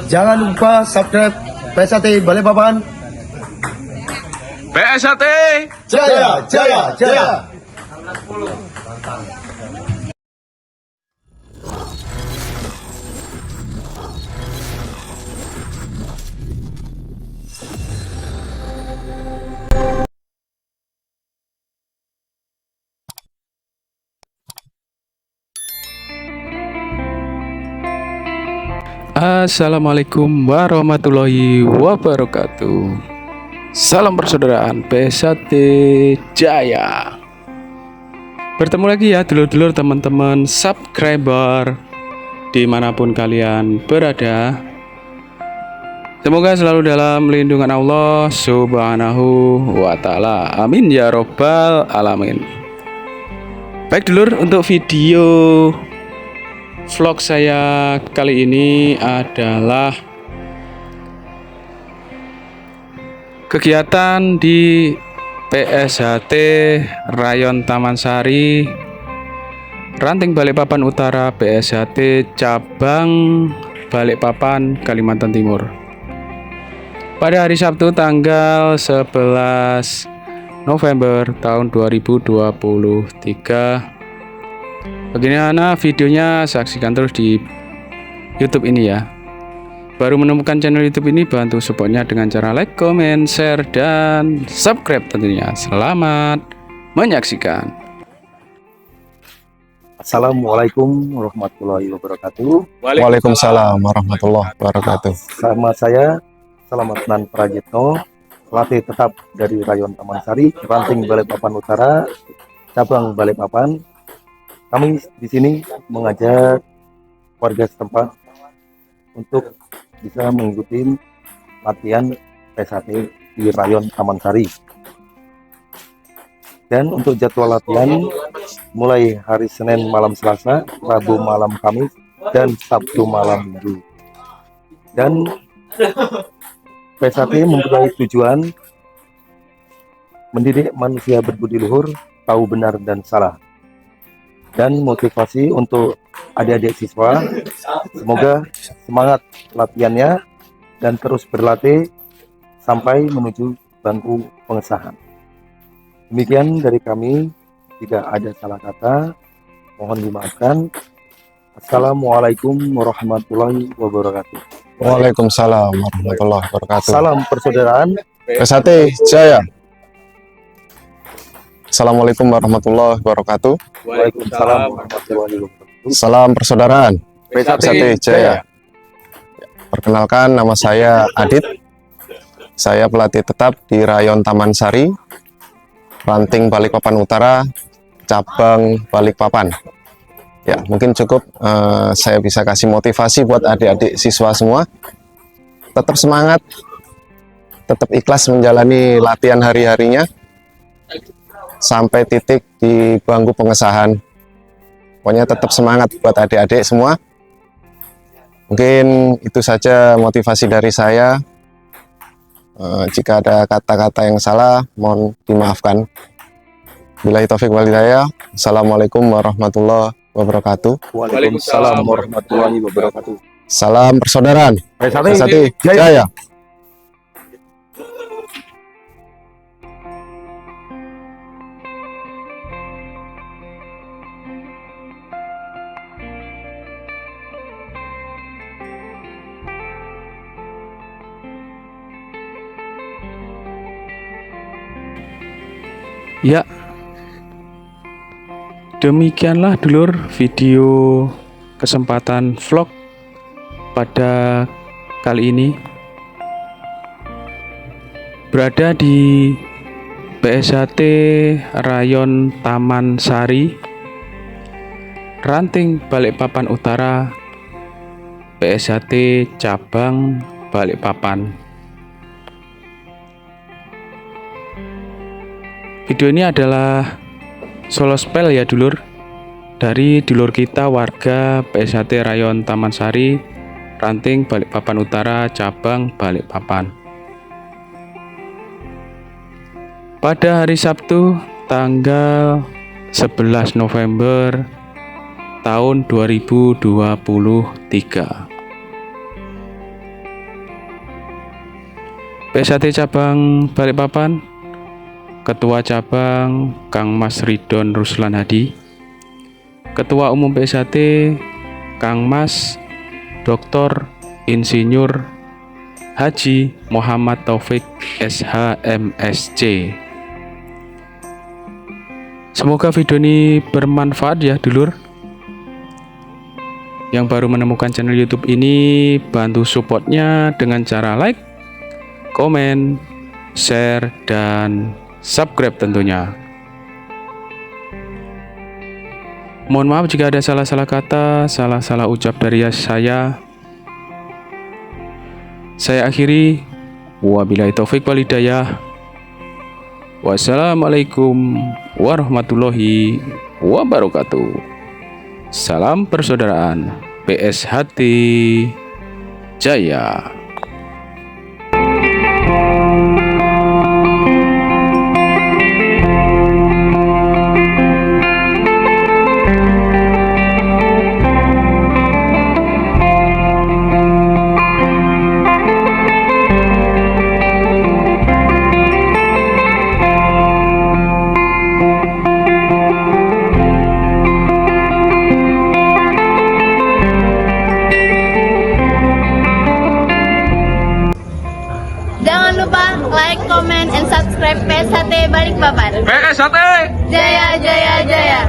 Jangan lupa subscribe PSAT Balikpapan. PSAT Jaya, jaya, jaya. Assalamualaikum warahmatullahi wabarakatuh. Salam persaudaraan PSAT Jaya. Bertemu lagi ya dulur-dulur, teman-teman subscriber dimanapun kalian berada. Semoga selalu dalam lindungan Allah Subhanahu wa ta'ala. Amin ya robbal alamin. Baik dulur, untuk video vlog saya kali ini adalah kegiatan di PSHT Rayon Taman Sari, Ranting Balikpapan Utara, PSHT Cabang Balikpapan, Kalimantan Timur. Pada hari Sabtu tanggal 11 November tahun 2023. Bagaimana videonya, saksikan terus di YouTube ini ya. Baru menemukan channel YouTube ini, bantu supportnya dengan cara like, comment, share, dan subscribe tentunya. Selamat menyaksikan. Assalamualaikum warahmatullahi wabarakatuh. Waalaikumsalam warahmatullahi wabarakatuh. Sama saya Selamat Nan Prajitno, pelatih tetap dari Rayon Taman Sari, Ranting Balikpapan Utara, cabang Balikpapan. Kami di sini mengajak warga setempat untuk bisa mengikuti latihan PSAT di Rayon Taman Sari. Dan untuk jadwal latihan mulai hari Senin malam Selasa, Rabu malam Kamis, dan Sabtu malam Minggu. Dan PSAT mempunyai tujuan mendidik manusia berbudi luhur, tahu benar dan salah, dan motivasi untuk adik-adik siswa. Semoga semangat latihannya dan terus berlatih sampai menuju bangku pengesahan. Demikian dari kami, tidak ada salah kata, mohon dimaafkan. Assalamualaikum warahmatullahi wabarakatuh. Waalaikumsalam warahmatullahi wabarakatuh. Salam persaudaraan PSAT Jaya. Assalamualaikum warahmatullahi wabarakatuh. Waalaikumsalam warahmatullahi wabarakatuh. Salam persaudaraan PSAT Jaya. Perkenalkan, nama saya Adit. Saya pelatih tetap di Rayon Taman Sari, Ranting Balikpapan Utara, cabang Balikpapan. Ya, mungkin cukup saya bisa kasih motivasi buat adik-adik siswa semua. Tetap semangat, tetap ikhlas menjalani latihan hari-harinya sampai titik di bangku pengesahan. Pokoknya tetap semangat buat adik-adik semua. Mungkin itu saja motivasi dari saya. Jika ada kata-kata yang salah, mohon dimaafkan. Billahi taufik wal hidayah. Assalamualaikum warahmatullahi wabarakatuh. Waalaikumsalam warahmatullahi wabarakatuh. Salam persaudaraan PSAT Jaya. Ya, demikianlah dulur video kesempatan vlog pada kali ini. Berada di PSAT Rayon Taman Sari, Ranting Balikpapan Utara, PSAT cabang Balikpapan. Video ini adalah solo spell ya dulur, dari dulur kita warga PSAT Rayon Taman Sari, Ranting Balikpapan Utara, cabang Balikpapan. Pada hari Sabtu tanggal 11 November tahun 2023. PSHT Cabang Balikpapan, Ketua Cabang Kang Mas Ridon Ruslan Hadi, Ketua Umum PSHT Kang Mas Dr. Insinyur Haji Muhammad Taufik SH.MSc. Semoga video ini bermanfaat ya dulur. Yang baru menemukan channel YouTube ini, bantu supportnya dengan cara like, komen, share, dan subscribe tentunya. Mohon maaf jika ada salah-salah kata, salah-salah ucap dari saya. Saya akhiri. Wabillahi taufik wal hidayah. Wassalamualaikum warahmatullahi wabarakatuh. Salam persaudaraan PSHT Jaya. Jangan lupa like, comment, and subscribe PSHT Balikpapan. PSHT Jaya, jaya, jaya.